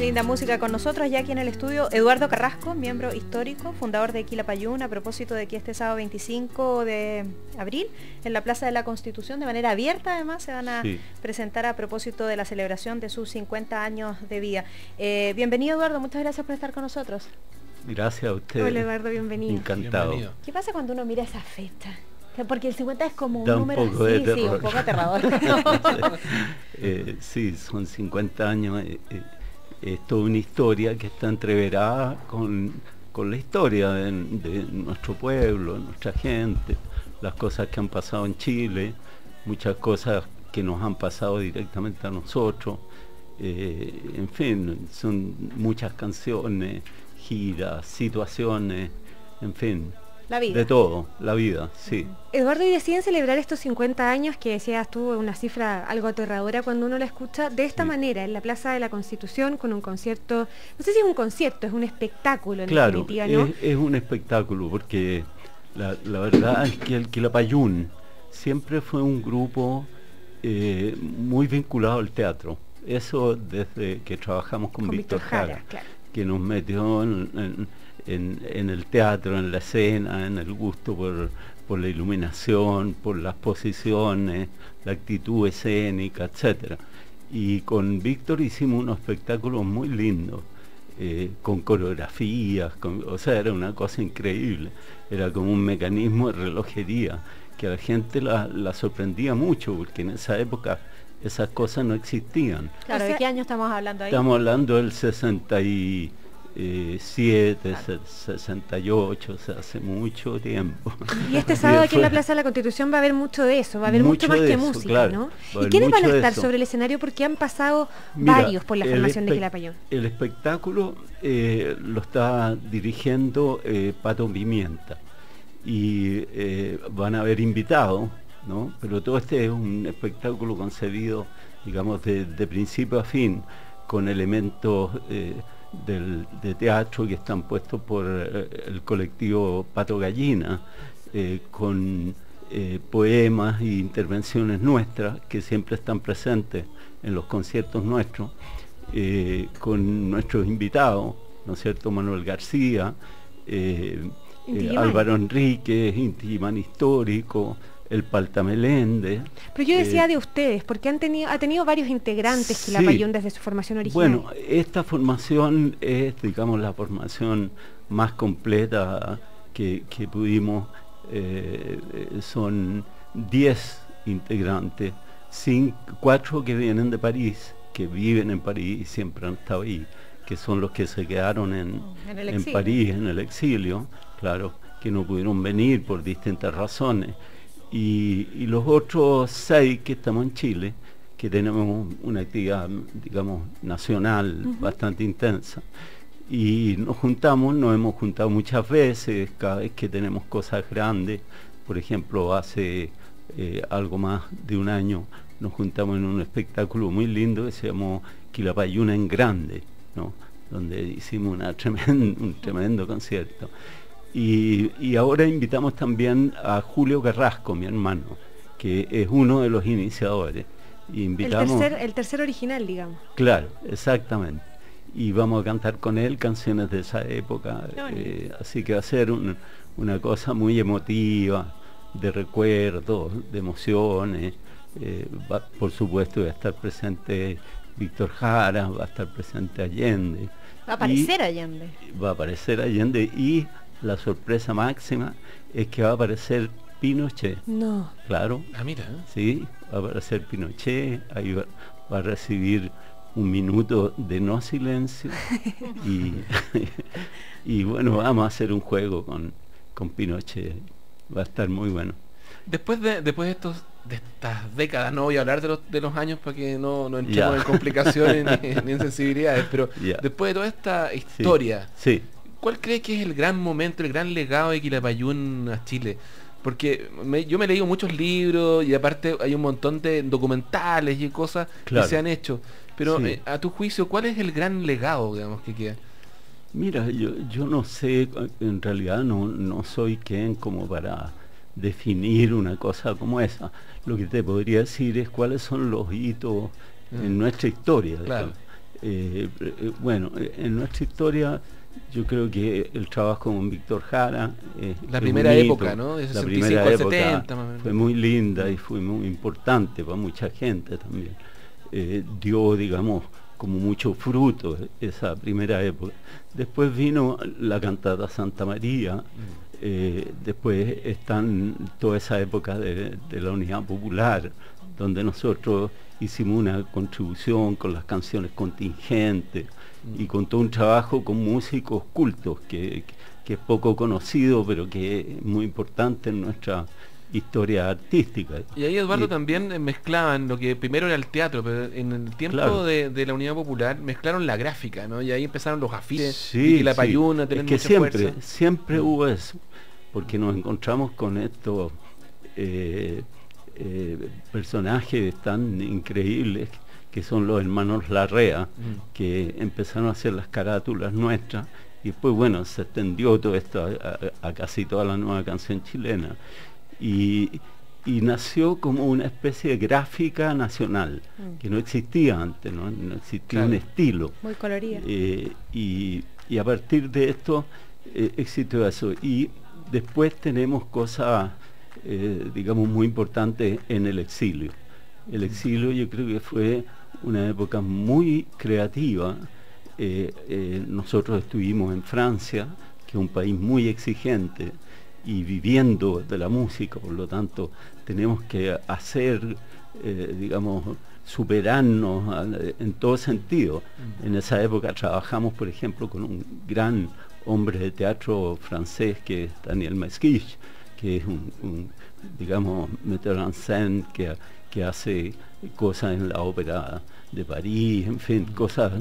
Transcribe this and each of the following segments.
linda música con nosotros, ya aquí en el estudio Eduardo Carrasco, miembro histórico, fundador de Quilapayún, a propósito de que este sábado 25 de abril, en la Plaza de la Constitución, de manera abierta además, se van a presentar a propósito de la celebración de sus 50 años de vida. Bienvenido, Eduardo, muchas gracias por estar con nosotros. Gracias a ustedes. Hola, Eduardo, bienvenido. Encantado. Bienvenido. ¿Qué pasa cuando uno mira esa fecha? Porque el 50 es como un da número un poco así, de terror. sí, un poco aterrador. Sí, son 50 años, es toda una historia que está entreverada con la historia de nuestro pueblo, de nuestra gente, las cosas que han pasado en Chile, muchas cosas que nos han pasado directamente a nosotros, en fin, son muchas canciones, giras, situaciones, en fin. La vida. De todo, la vida, sí. Eduardo, y deciden celebrar estos 50 años, que decías tú, una cifra algo aterradora cuando uno la escucha, de esta manera, en la Plaza de la Constitución, con un concierto, no sé si es un concierto, es un espectáculo en definitiva, ¿no? Es un espectáculo, porque la verdad es que el Quilapayún siempre fue un grupo muy vinculado al teatro. Eso desde que trabajamos con Víctor Jara, claro, que nos metió en el teatro, en la escena, en el gusto por la iluminación, por las posiciones, la actitud escénica, etcétera. Y con Víctor hicimos unos espectáculos muy lindos, con coreografías, o sea, era una cosa increíble, era como un mecanismo de relojería que a la gente la sorprendía mucho, porque en esa época esas cosas no existían. Claro, ¿de qué año estamos hablando ahí? Estamos hablando del 67, 68, o sea, hace mucho tiempo. Y este sábado aquí en la Plaza de la Constitución va a haber mucho de eso, va a haber mucho más que música, claro, ¿no? ¿Y quiénes van a estar sobre el escenario? Porque han pasado varios por la formación de Quilapayún. El espectáculo lo está dirigiendo Pato Pimienta, y van a haber invitados, ¿no? Pero todo este es un espectáculo concebido, digamos, de principio a fin, con elementos de teatro que están puestos por el colectivo Pato Gallina, con poemas e intervenciones nuestras que siempre están presentes en los conciertos nuestros, con nuestros invitados, ¿no es cierto? Manuel García, Álvaro Enríquez, Inti-Illimani histórico, el Palta Meléndez. Pero yo decía de ustedes, porque ha tenido varios integrantes Quilapayún desde su formación original. Bueno, esta formación es, digamos, la formación más completa que pudimos. Son 10 integrantes, 4 que vienen de París, que viven en París y siempre han estado ahí, que son los que se quedaron en París, en el exilio, claro, que no pudieron venir por distintas razones. Y los otros 6 que estamos en Chile, que tenemos una actividad, digamos, nacional bastante intensa. Y nos hemos juntado muchas veces, cada vez que tenemos cosas grandes. Por ejemplo, hace algo más de un año nos juntamos en un espectáculo muy lindo que se llamó Quilapayún en Grande, ¿no? Donde hicimos un tremendo concierto. Y ahora invitamos también a Julio Carrasco, mi hermano, que es uno de los iniciadores. Invitamos, el tercer original, digamos. Claro, exactamente. Y vamos a cantar con él canciones de esa época. Así que va a ser una cosa muy emotiva, de recuerdos, de emociones. Por supuesto va a estar presente Víctor Jara, va a estar presente Allende. Va a aparecer Allende. Va a aparecer Allende y la sorpresa máxima es que va a aparecer Pinochet. No. Claro. Ah, mira. Sí, va a aparecer Pinochet, ahí va a recibir un minuto de no silencio y bueno, vamos a hacer un juego con Pinochet. Va a estar muy bueno. Después de estas décadas, no voy a hablar de los años para que no entremos en complicaciones ni en sensibilidades, pero después de toda esta historia, ¿cuál cree que es el gran momento, el gran legado de Quilapayún a Chile? Porque yo me he leído muchos libros y aparte hay un montón de documentales y cosas que se han hecho, pero a tu juicio, ¿cuál es el gran legado, digamos, que queda? Mira, yo no sé, en realidad no soy quien como para definir una cosa como esa. Lo que te podría decir es cuáles son los hitos en nuestra historia. Claro. Bueno, en nuestra historia yo creo que el trabajo con Víctor Jara, la primera época, ¿no? De 65 la primera época 70, más o menos. Fue muy linda y fue muy importante para mucha gente también. Dio, digamos, como mucho fruto esa primera época. Después vino la cantata Santa María, después están toda esa época de la Unidad Popular, donde nosotros hicimos una contribución con las canciones contingentes y con todo un trabajo con músicos cultos, que es poco conocido, pero que es muy importante en nuestra historia artística. Y ahí, Eduardo, también mezclaban lo que primero era el teatro, pero en el tiempo, claro, de la Unidad Popular mezclaron la gráfica, ¿no? Y ahí empezaron los afiches, sí, y la payuna, tener mucha fuerza. Siempre hubo eso, porque nos encontramos con estos personajes tan increíbles que son los hermanos Larrea, que empezaron a hacer las carátulas nuestras, y después, bueno, se extendió todo esto a casi toda la nueva canción chilena. Y nació como una especie de gráfica nacional, que no existía antes, no existía, claro, un estilo. Muy colorida. Y a partir de esto existió eso. Y después tenemos cosas, digamos, muy importantes en el exilio. El exilio yo creo que fue una época muy creativa. Nosotros estuvimos en Francia, que es un país muy exigente, y viviendo de la música, por lo tanto tenemos que hacer, digamos, superarnos en todo sentido. En esa época trabajamos, por ejemplo, con un gran hombre de teatro francés que es Daniel Mesquich, que es un digamos, metteur en scène, que hace cosas en la ópera de París, en fin, cosas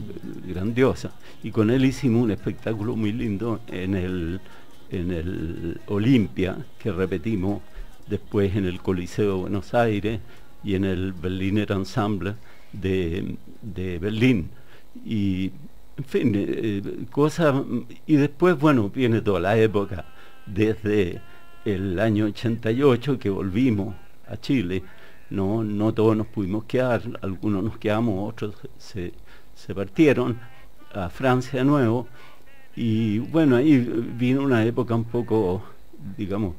grandiosas. Y con él hicimos un espectáculo muy lindo en el Olimpia, que repetimos después en el Coliseo de Buenos Aires y en el Berliner Ensemble de Berlín. Y, en fin, cosas. Y después, bueno, viene toda la época, desde el año 88, que volvimos a Chile. No todos nos pudimos quedar, algunos nos quedamos, otros se partieron a Francia de nuevo. Y bueno, ahí vino una época un poco, digamos,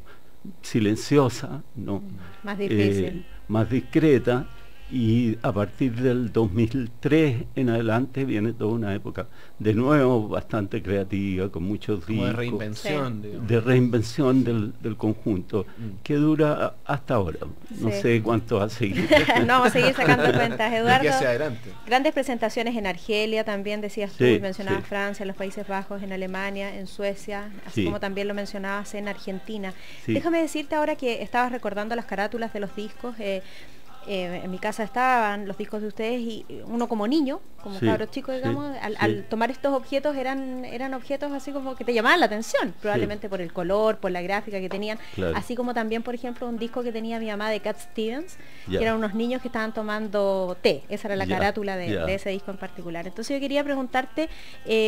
silenciosa, ¿no? Más difícil. Más discreta, y a partir del 2003 en adelante viene toda una época de nuevo bastante creativa, con muchos discos. De reinvención. Sí. De reinvención del conjunto, que dura hasta ahora. No sé cuánto va a seguir. No, vamos a seguir sacando cuentas, Eduardo. Hacia adelante. Grandes presentaciones en Argelia, también decías tú, mencionabas Francia, en los Países Bajos, en Alemania, en Suecia, así como también lo mencionabas en Argentina. Déjame decirte ahora que estabas recordando las carátulas de los discos. En mi casa estaban los discos de ustedes, y uno como niño, como cabro chico, digamos, al tomar estos objetos eran objetos así como que te llamaban la atención, probablemente por el color, por la gráfica que tenían, así como también, por ejemplo, un disco que tenía mi mamá de Cat Stevens, que eran unos niños que estaban tomando té. Esa era la carátula de ese disco en particular. Entonces yo quería preguntarte,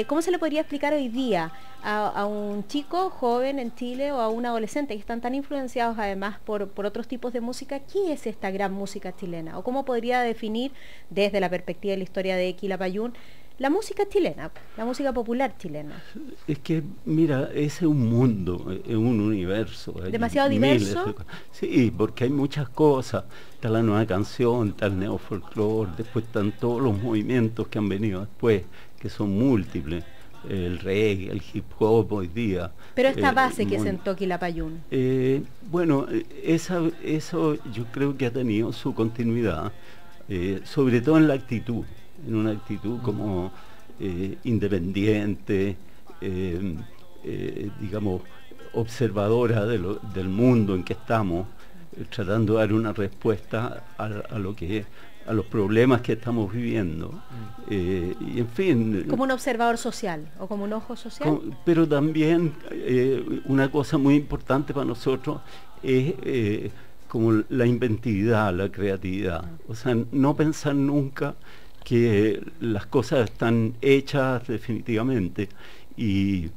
¿cómo se le podría explicar hoy día a un chico joven en Chile, o a un adolescente que están tan influenciados además por otros tipos de música, qué es esta gran música chilena? ¿O cómo podría definir, desde la perspectiva de la historia de Quilapayún, la música chilena, la música popular chilena? Es que, mira, ese es un mundo, es un universo. ¿Demasiado diverso? Sí, porque hay muchas cosas. Está la nueva canción, está el neofolclore, después están todos los movimientos que han venido después, que son múltiples. El reggae, el hip hop hoy día. Pero esta base que sentó Quilapayún. Bueno, eso yo creo que ha tenido su continuidad, sobre todo en la actitud, en una actitud como independiente, digamos, observadora del mundo en que estamos, tratando de dar una respuesta a lo que es, a los problemas que estamos viviendo, y en fin, como un observador social, o como un ojo social. Pero también una cosa muy importante para nosotros es como la inventividad, la creatividad. O sea, no pensar nunca que las cosas están hechas definitivamente, y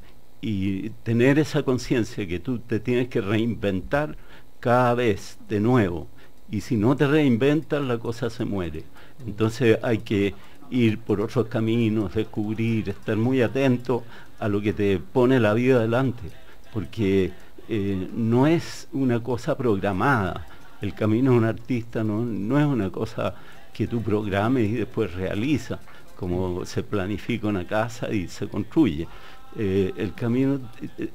tener esa conciencia que tú te tienes que reinventar cada vez de nuevo. Y si no te reinventas, la cosa se muere. Entonces hay que ir por otros caminos, descubrir, estar muy atento a lo que te pone la vida adelante, porque no es una cosa programada. El camino de un artista no es una cosa que tú programes y después realizas, como se planifica una casa y se construye. El camino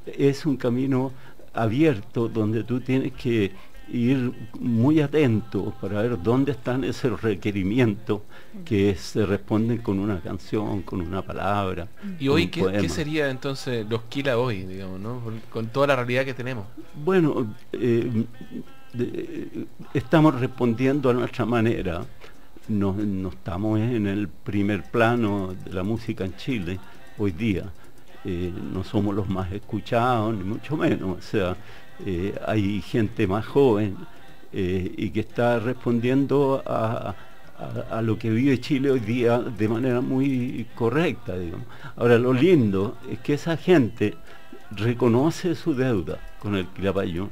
es un camino abierto donde tú tienes que ir muy atento para ver dónde están esos requerimientos que se responden con una canción, con una palabra. ¿Y hoy qué sería entonces los Quila hoy, digamos, ¿no? Con toda la realidad que tenemos? Bueno, estamos respondiendo a nuestra manera. No estamos en el primer plano de la música en Chile hoy día. No somos los más escuchados, ni mucho menos. O sea, hay gente más joven y que está respondiendo a lo que vive Chile hoy día de manera muy correcta, digamos. Ahora, lo lindo es que esa gente reconoce su deuda con el Quilapayún.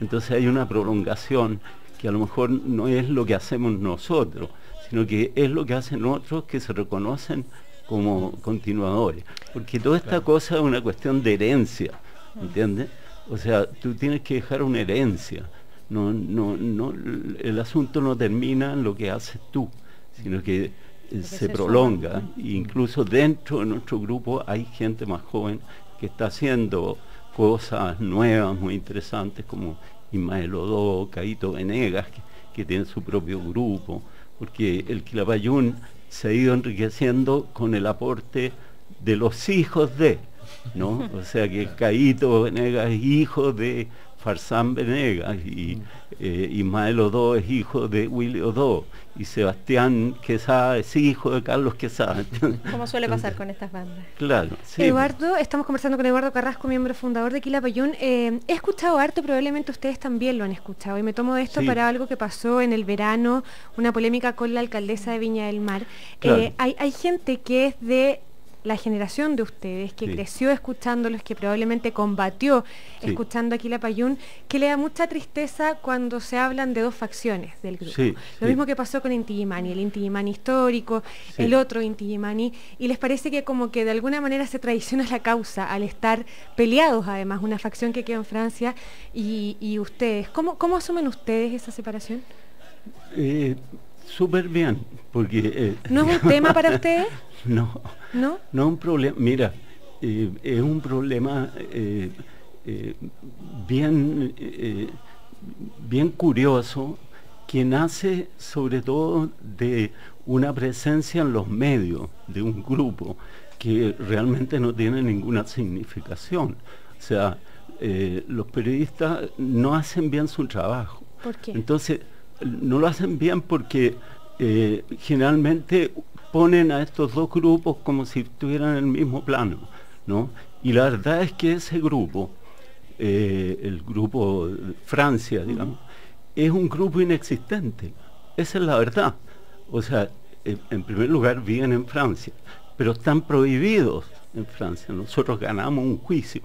Entonces hay una prolongación que a lo mejor no es lo que hacemos nosotros, sino que es lo que hacen otros que se reconocen como continuadores. Porque toda esta cosa es una cuestión de herencia, ¿entiendes? O sea, tú tienes que dejar una herencia. El asunto no termina en lo que haces tú, sino que se prolonga. Incluso dentro de nuestro grupo hay gente más joven que está haciendo cosas nuevas, muy interesantes, como Ismael Odó, Caíto Venegas, que tienen su propio grupo, porque el Quilapayún se ha ido enriqueciendo con el aporte de los hijos de, ¿no? O sea que Caíto Venegas es hijo de Farsán Venegas, y Ismael Odó es hijo de Willy Odó, y Sebastián Quesada es hijo de Carlos Quesada. Como suele pasar con estas bandas. Claro, sí. Eduardo, estamos conversando con Eduardo Carrasco, miembro fundador de Quilapayún. He escuchado harto, probablemente ustedes también lo han escuchado, y me tomo de esto para algo que pasó en el verano, una polémica con la alcaldesa de Viña del Mar. Claro. Hay gente que es de la generación de ustedes, que creció escuchándolos, que probablemente combatió escuchando a Quilapayún, que le da mucha tristeza cuando se hablan de dos facciones del grupo. Lo mismo que pasó con Inti Illimani, el Inti Illimani histórico, el otro Inti Illimani, y les parece que como que de alguna manera se traiciona la causa al estar peleados, además, una facción que queda en Francia y ustedes. ¿Cómo asumen ustedes esa separación? Súper bien, porque... ¿No es un tema para ustedes? No es un problema. Mira, es un problema bien curioso, que nace sobre todo de una presencia en los medios de un grupo que realmente no tiene ninguna significación. O sea, los periodistas no hacen bien su trabajo. ¿Por qué? Entonces, no lo hacen bien porque generalmente ponen a estos dos grupos como si estuvieran en el mismo plano, ¿no? Y la verdad es que ese grupo, el grupo Francia, digamos, es un grupo inexistente. Esa es la verdad. O sea, en primer lugar viven en Francia, pero están prohibidos en Francia. Nosotros ganamos un juicio.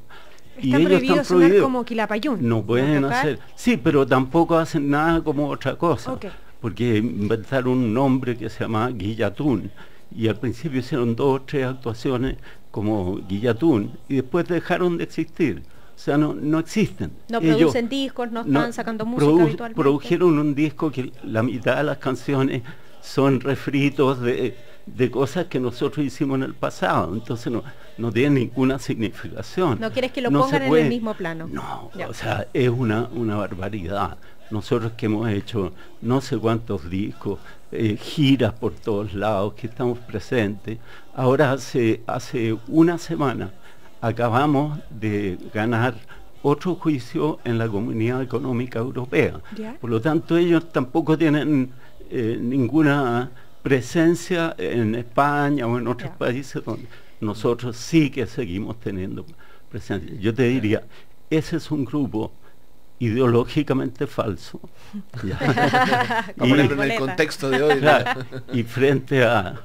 Y ellos están prohibidos como Quilapayún. No pueden hacer. Sí, pero tampoco hacen nada como otra cosa. Porque inventaron un nombre que se llama Guillatún, y al principio hicieron 2 o 3 actuaciones como Guillatún y después dejaron de existir. O sea, no existen. No producen discos, no están sacando música habitualmente. Produjeron un disco que la mitad de las canciones son refritos de cosas que nosotros hicimos en el pasado, entonces no tiene ninguna significación. ¿No quieres que lo pongan en el mismo plano? No, o sea, es una barbaridad. Nosotros que hemos hecho no sé cuántos discos, giras por todos lados, que estamos presentes. Ahora hace una semana acabamos de ganar otro juicio en la Comunidad Económica Europea. Por lo tanto, ellos tampoco tienen ninguna presencia en España o en otros países donde nosotros sí que seguimos teniendo presencia. Yo te diría, ese es un grupo ideológicamente falso. A ponerlo en el contexto de hoy. Y frente a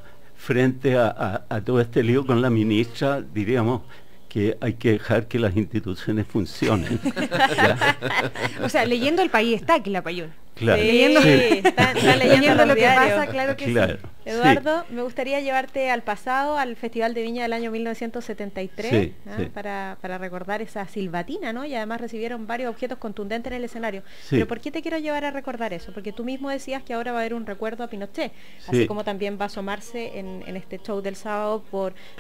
todo este lío con la ministra, diríamos que hay que dejar que las instituciones funcionen. O sea, leyendo El País está Quilapayún. Claro. Sí, están leyendo lo que pasa, claro que claro. sí. Eduardo, me gustaría llevarte al pasado, al Festival de Viña del año 1973, para recordar esa silbatina, ¿no? Y además recibieron varios objetos contundentes en el escenario. Pero ¿por qué te quiero llevar a recordar eso? Porque tú mismo decías que ahora va a haber un recuerdo a Pinochet, así como también va a asomarse en este show del sábado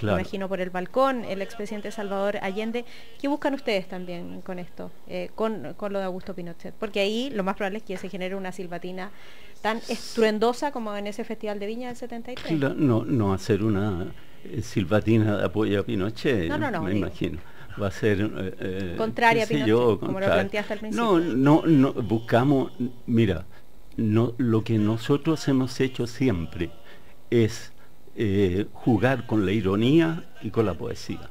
me imagino por el balcón, el expresidente Salvador Allende. ¿Qué buscan ustedes también con esto, con lo de Augusto Pinochet? Porque ahí lo más probable es que se genere una silbatina tan estruendosa como en ese Festival de Viña del 73. No hacer una silbatina de apoyo a Pinochet, me imagino. Va a ser contraria a Pinochet, como lo planteaste al principio. No, buscamos, mira, lo que nosotros hemos hecho siempre es jugar con la ironía y con la poesía.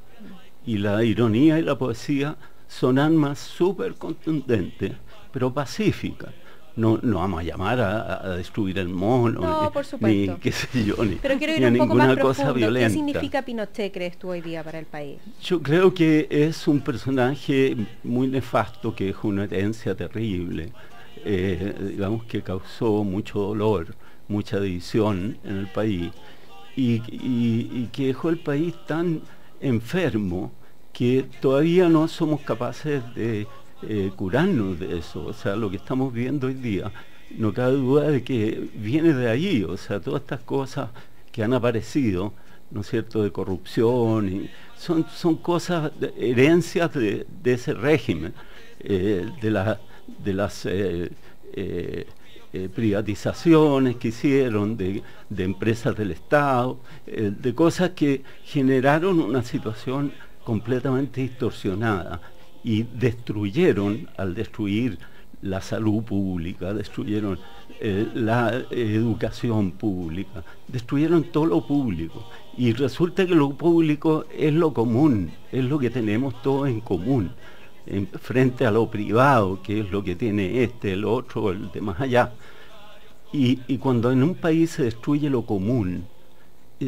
Y la ironía y la poesía son armas súper contundentes, pero pacíficas. No vamos a llamar a destruir el mono, por supuesto. ni qué sé yo, pero quiero ir ni un poco ninguna más cosa profundo. violenta. ¿Qué significa Pinochet, crees tú, hoy día para el país? Yo creo que es un personaje muy nefasto, que dejó una herencia terrible, digamos que causó mucho dolor, mucha división en el país, y que dejó el país tan enfermo que todavía no somos capaces de curarnos de eso. O sea, lo que estamos viendo hoy día, no cabe duda de que viene de ahí. O sea, todas estas cosas que han aparecido, ¿no es cierto?, de corrupción, y son cosas, herencias de ese régimen, de las privatizaciones que hicieron de empresas del Estado, de cosas que generaron una situación completamente distorsionada y al destruir la salud pública, destruyeron la educación pública, destruyeron todo lo público, y resulta que lo público es lo común, es lo que tenemos todos en común, frente a lo privado, que es lo que tiene el otro, el de más allá. Y cuando en un país se destruye lo común,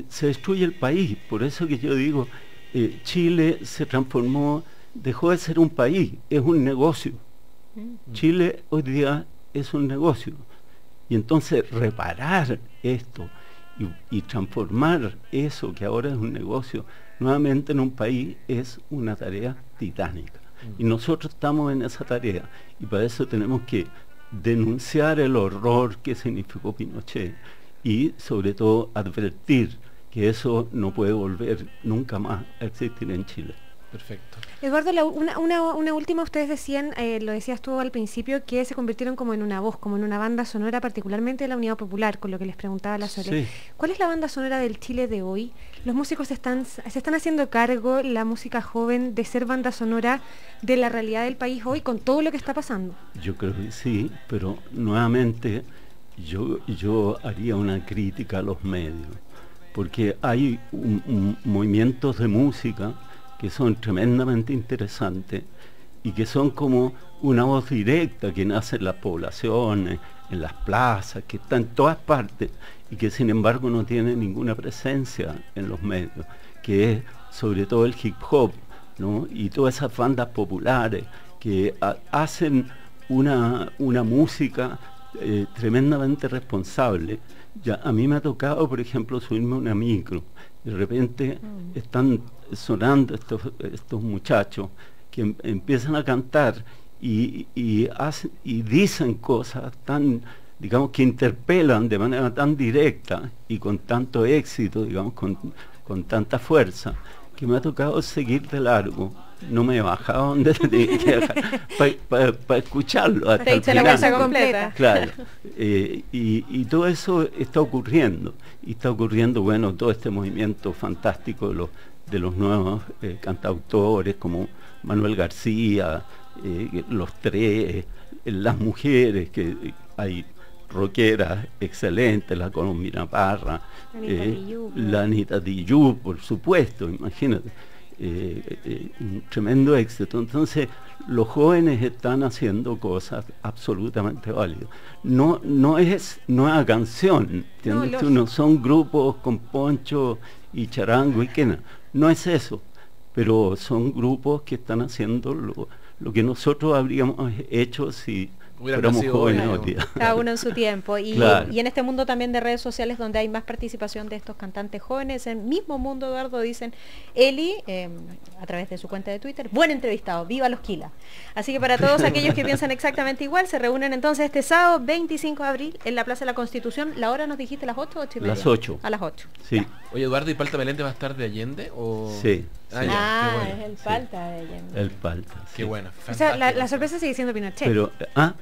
se destruye el país. Por eso que yo digo, Chile se transformó, dejó de ser un país, es un negocio. Chile hoy día es un negocio. Y entonces reparar esto y transformar eso que ahora es un negocio nuevamente en un país es una tarea titánica. Y nosotros estamos en esa tarea, y para eso tenemos que denunciar el horror que significó Pinochet y sobre todo advertir que eso no puede volver nunca más a existir en Chile. Perfecto. Eduardo, una última, ustedes decían, lo decías tú al principio, que se convirtieron como en una voz, como en una banda sonora, particularmente de la Unidad Popular, con lo que les preguntaba la Sole. Sí. ¿Cuál es la banda sonora del Chile de hoy? ¿Los músicos se están haciendo cargo, la música joven, de ser banda sonora de la realidad del país hoy, con todo lo que está pasando? Yo creo que sí, pero nuevamente yo haría una crítica a los medios, porque hay movimientos de música que son tremendamente interesantes y que son como una voz directa que nace en las poblaciones, en las plazas, que está en todas partes y que sin embargo no tiene ninguna presencia en los medios, que es sobre todo el hip hop, ¿no? Y todas esas bandas populares que hacen una música tremendamente responsable. Ya, a mí me ha tocado, por ejemplo, subirme a una micro. De repente están sonando estos muchachos que empiezan a cantar y dicen cosas tan, digamos, que interpelan de manera tan directa y con tanto éxito, digamos, con tanta fuerza, que me ha tocado seguir de largo. No me he bajado donde tenía que dejar para escucharlo hasta el final. La cosa completa. Claro. Y todo eso está ocurriendo. Y está ocurriendo, bueno, todo este movimiento fantástico de los nuevos cantautores como Manuel García, los tres, las mujeres, que hay rockeras excelentes, la Colombina Parra, la Anita Tijoux, por supuesto, imagínate. Un tremendo éxito. Entonces los jóvenes están haciendo cosas absolutamente válidas. No es nueva canción, ¿entiendes? No son grupos con poncho y charango y quena, no es eso, pero son grupos que están haciendo lo que nosotros habríamos hecho si éramos jóvenes hoy día. Cada uno en su tiempo. Y, claro. Y en este mundo también de redes sociales donde hay más participación de estos cantantes jóvenes, en el mismo mundo, Eduardo, dicen Eli, a través de su cuenta de Twitter, buen entrevistado, viva los Quila. Así que para todos aquellos que piensan exactamente igual, se reúnen entonces este sábado 25 de abril en la Plaza de la Constitución. ¿La hora nos dijiste las 8 o 8:30? Las 8. A las 8. Sí. Ya. Oye, Eduardo, ¿y Palta Melende va a estar de Allende? O... Sí. Bueno. Es el Palta de Allende. El Palta. Qué bueno. O sea, la sorpresa sigue siendo Pinochet. Pero,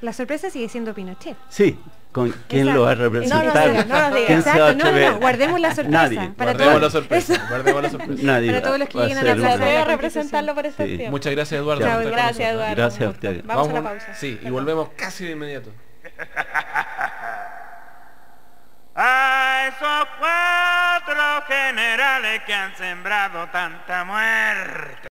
la sorpresa sigue siendo Pinochet. Sí. ¿Con quién lo va a representar? No, guardemos la sorpresa. Nadie. Guardemos la sorpresa. Nadie. Para todos los que lleguen a la plaza. Voy a representarlo por este tiempo. Muchas gracias, Eduardo. Chao, gracias, Eduardo. Gracias a ustedes. Vamos a la pausa. Sí, y volvemos casi de inmediato. A esos 4 generales que han sembrado tanta muerte.